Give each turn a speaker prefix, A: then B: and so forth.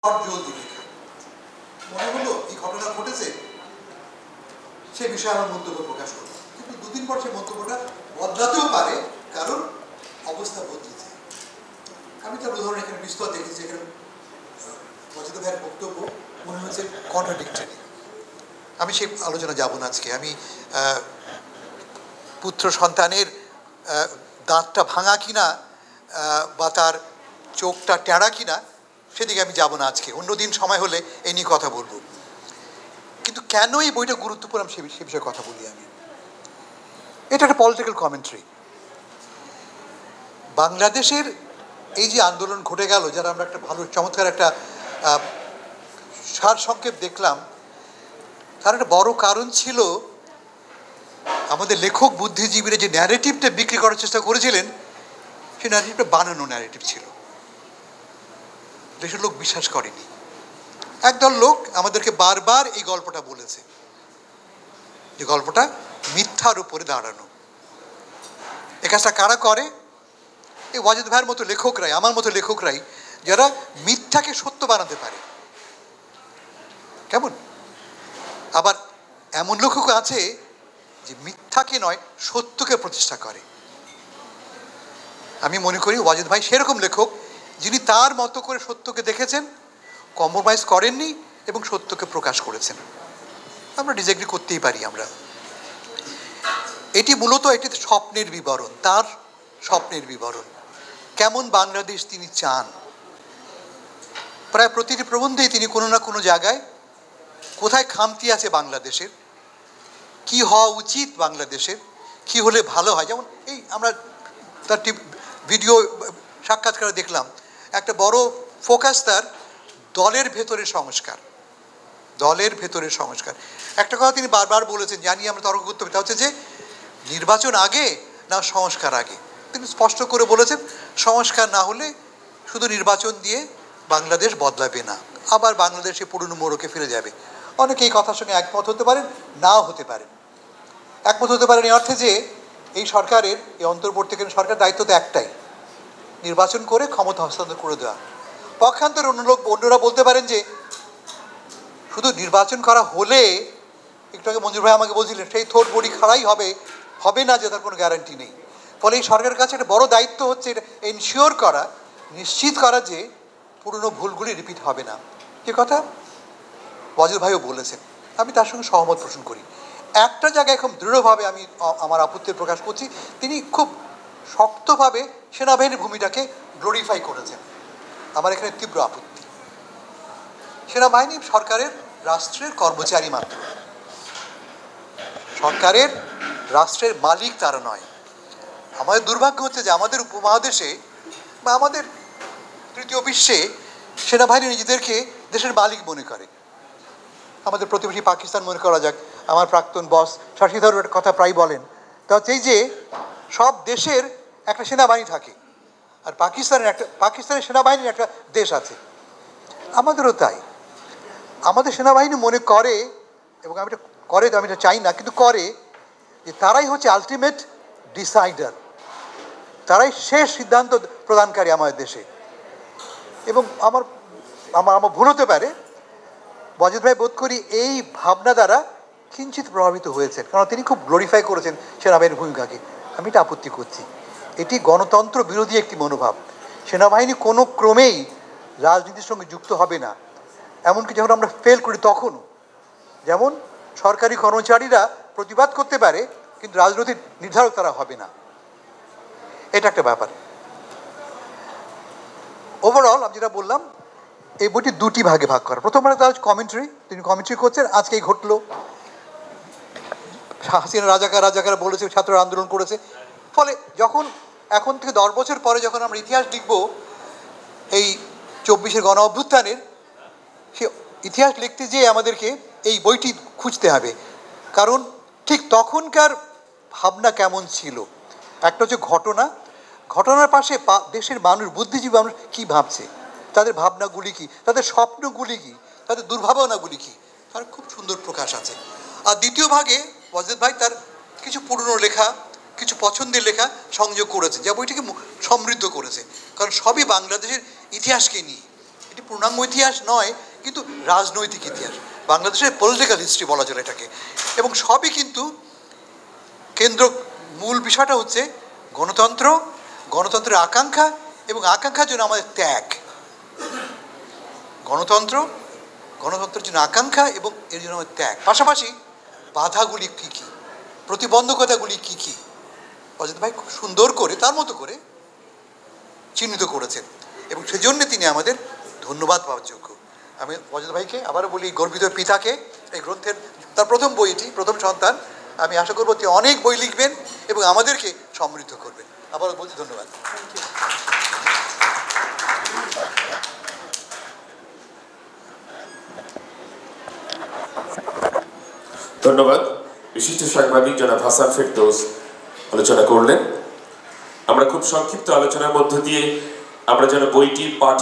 A: জলদি লেখা মনে হলো এই ঘটনা ঘটেছে, সে বিষয়ে আমার মন্তব্য প্রকাশ করব, কিন্তু দুদিন পর সেই মন্তব্যটা বদলাতেও পারে, কারণ অবস্থা বদলেছে। আমি তার উদাহরণ এখানে বিস্তর দেখেছি, এখানে মজিদ ভাইয়ের বক্তব্য মনে হচ্ছে কন্ট্রাডিক্টরি। আমি সেই আলোচনা যাব না আজকে। আমি পুত্র সন্তানের দাঁতটা ভাঙা কিনা বা তার চোখটা টেঁড়া কিনা সেদিকে আমি যাব না আজকে, অন্যদিন সময় হলে এই নিয়ে কথা বলবো। কিন্তু কেন এই বইটা গুরুত্বপূর্ণ সে বিষয়ে কথা বলি আমি। এটা একটা পলিটিক্যাল কমেন্ট্রি। বাংলাদেশের এই যে আন্দোলন ঘটে গেল, যারা আমরা একটা ভালো চমৎকার একটা সারসংক্ষেপ দেখলাম, তার একটা বড় কারণ ছিল আমাদের লেখক বুদ্ধিজীবীরা যে ন্যারেটিভটা বিক্রি করার চেষ্টা করেছিলেন, সেই ন্যারেটিভটা বানানো ন্যারেটিভ ছিল, দেশের লোক বিশ্বাস করেনি। একদল লোক আমাদেরকে বারবার এই গল্পটা বলেছে, যে গল্পটা মিথ্যার উপরে দাঁড়ানো। এ কাজটা কারা করে? এই ওয়াজেদ ভাইয়ের মতো লেখকরাই, আমার মতো লেখকরাই, যারা মিথ্যাকে সত্য বানাতে পারে। কেমন? আবার এমন লেখক আছে যে মিথ্যাকে নয়, সত্যকে প্রতিষ্ঠা করে। আমি মনে করি ওয়াজেদ ভাই সেরকম লেখক, যিনি তার মতো করে সত্যকে দেখেছেন, কম্প্রোমাইজ করেননি এবং সত্যকে প্রকাশ করেছেন। আমরা ডিসএগ্রি করতেই পারি আমরা। এটি মূলত একটি স্বপ্নের বিবরণ, তার স্বপ্নের বিবরণ। কেমন বাংলাদেশ তিনি চান। প্রায় প্রতিটি প্রবন্ধেই তিনি কোনো না কোনো জায়গায় কোথায় খামতি আছে বাংলাদেশের, কি হওয়া উচিত বাংলাদেশের, কি হলে ভালো হয়। যেমন এই আমরা তার ভিডিও সাক্ষাৎকারে দেখলাম, একটা বড় ফোকাস তার দলের ভেতরের সংস্কার, দলের ভেতরের সংস্কার। একটা কথা তিনি বারবার বলেছেন, জানি আমরা তর্ক করতে হবে, তা হচ্ছে যে নির্বাচন আগে না সংস্কার আগে। তিনি স্পষ্ট করে বলেছেন, সংস্কার না হলে শুধু নির্বাচন দিয়ে বাংলাদেশ বদলাবে না, আবার বাংলাদেশে পুরনো মোড়কে ফিরে যাবে। অনেকে এই কথার সঙ্গে একমত হতে পারেন, নাও হতে পারেন। একমত হতে পারেন এই অর্থে যে এই সরকারের, এই অন্তর্বর্তীকালীন সরকার দায়িত্ব তো একটাই, নির্বাচন করে ক্ষমতা হস্তান্তর করে দেওয়া। পক্ষান্তরে অন্যরা বলতে পারেন যে শুধু নির্বাচন করা হলে, একটু আগে মঞ্জুর ভাই আমাকে বলছিলেন, সেই থোট বড়ি খাড়াই হবে না, যে তার কোনো গ্যারান্টি নেই। ফলে এই সরকারের কাছে একটা বড় দায়িত্ব হচ্ছে এটা এনশিওর করা, নিশ্চিত করা যে পুরনো ভুলগুলি রিপিট হবে না। যে কথা ওয়াজেদ ভাইও বলেছেন, আমি তার সঙ্গে সহমত পোষণ করি। একটা জায়গায় খুব দৃঢ়ভাবে আমি আমার আপত্তি প্রকাশ করছি, তিনি খুব শক্তভাবে সেনাবাহিনীর ভূমিটাকে গ্লোরিফাই করেছেন। আমার এখানে তীব্র আপত্তি। সেনাবাহিনী সরকারের, রাষ্ট্রের কর্মচারী মাত্র, সরকারের, রাষ্ট্রের মালিক তারা নয়। আমাদের দুর্ভাগ্য হচ্ছে যে আমাদের উপমহাদেশে বা আমাদের তৃতীয় বিশ্বে সেনাবাহিনী নিজেদেরকে দেশের মালিক মনে করে। আমাদের প্রতিবেশী পাকিস্তান মনে করা যাক, আমার প্রাক্তন বস শশীধর কথা প্রায় বলেন, তা হচ্ছে এই যে সব দেশের একটা সেনাবাহিনী থাকে, আর পাকিস্তানের সেনাবাহিনীর একটা দেশ আছে। আমাদেরও তাই। আমাদের সেনাবাহিনী মনে করে, এবং আমি এটা করে, আমি এটা চাই না, কিন্তু করে, যে তারাই হচ্ছে আলটিমেট ডিসাইডার, তারাই শেষ সিদ্ধান্ত প্রদানকারী আমাদের দেশে। এবং আমার ভুল হতে পারে, ওয়াজেদ ভাই বোধ করি এই ভাবনা দ্বারা কিঞ্চিত প্রভাবিত হয়েছেন, কারণ তিনি খুব গ্লোরিফাই করেছেন সেনাবাহিনীর ভূমিকাকে। আমি এটা আপত্তি করছি। এটি গণতন্ত্র বিরোধী একটি মনোভাব। সেনাবাহিনী কোনো ক্রমেই রাজনীতির সঙ্গে যুক্ত হবে না, এমনকি যখন আমরা ফেল করি তখনও। যেমন সরকারি কর্মচারীরা প্রতিবাদ করতে পারে, কিন্তু রাজনৈতিক নির্ধারক তারা হবে না। এটা একটা ব্যাপার। ওভারঅল আমি যেটা বললাম, এই বইটি দুটি ভাগে ভাগ করা। প্রথমবার তার কমেন্ট্রি, তিনি কমেন্ট্রি করছেন, আজকেই ঘটলো, হাসিনা রাজাকার বলেছে, ছাত্ররা আন্দোলন করেছে। ফলে যখন এখন থেকে 10 বছর পরে যখন আমরা ইতিহাস লিখব এই 24-এর গণ অভ্যুত্থানের, সে ইতিহাস লিখতে যেয়ে আমাদেরকে এই বইটি খুঁজতে হবে। কারণ ঠিক তখনকার ভাবনা কেমন ছিল। একটা হচ্ছে ঘটনার পাশে দেশের মানুষ, বুদ্ধিজীবী মানুষ কী ভাবছে, তাদের ভাবনাগুলি কী, তাদের স্বপ্নগুলি কী, তাদের দুর্ভাবনাগুলি কী, তার খুব সুন্দর প্রকাশ আছে। আর দ্বিতীয় ভাগে ওয়াজেদ ভাই তার কিছু পুরনো লেখা, কিছু পছন্দের লেখা সংযোগ করেছে, যা বইটিকে সমৃদ্ধ করেছে, কারণ সবই বাংলাদেশের ইতিহাসকে নিয়ে। এটি পূর্ণাঙ্গ ইতিহাস নয়, কিন্তু রাজনৈতিক ইতিহাস, বাংলাদেশের পলিটিক্যাল হিস্ট্রি বলা যায় এটাকে। এবং সবই কিন্তু মূল বিষয়টা হচ্ছে গণতন্ত্র, গণতন্ত্রের আকাঙ্ক্ষা এবং আকাঙ্ক্ষার জন্য আমাদের ত্যাগ। গণতন্ত্রের জন্য আকাঙ্ক্ষা এবং এর জন্য আমাদের ত্যাগ। পাশাপাশি বাধাগুলি কী কী, প্রতিবন্ধকতাগুলি কী কী, অজিত ভাই খুব সুন্দর করে তার মতো করে চিহ্নিত করেছেন এবং সেজন্য তিনি আমাদের ধন্যবাদ পাওয়ার যোগ্য। আমি অজিত ভাইকে আবারও বলি, গর্বিত পিতাকে, এই গ্রন্থের তার প্রথম বইটি, প্রথম সন্তান, আমি আশা করবো তিনি অনেক বই লিখবেন এবং আমাদেরকে সমৃদ্ধ করবেন। আবারও বলছি ধন্যবাদ।
B: ধন্যবাদ। বিশিষ্ট সাংবাদিক জনাব হাসান ফেরদৌস আলোচনা করলেন। আমরা খুব সংক্ষিপ্ত আলোচনার মধ্য দিয়ে আমরা যেন বইটি পাঠ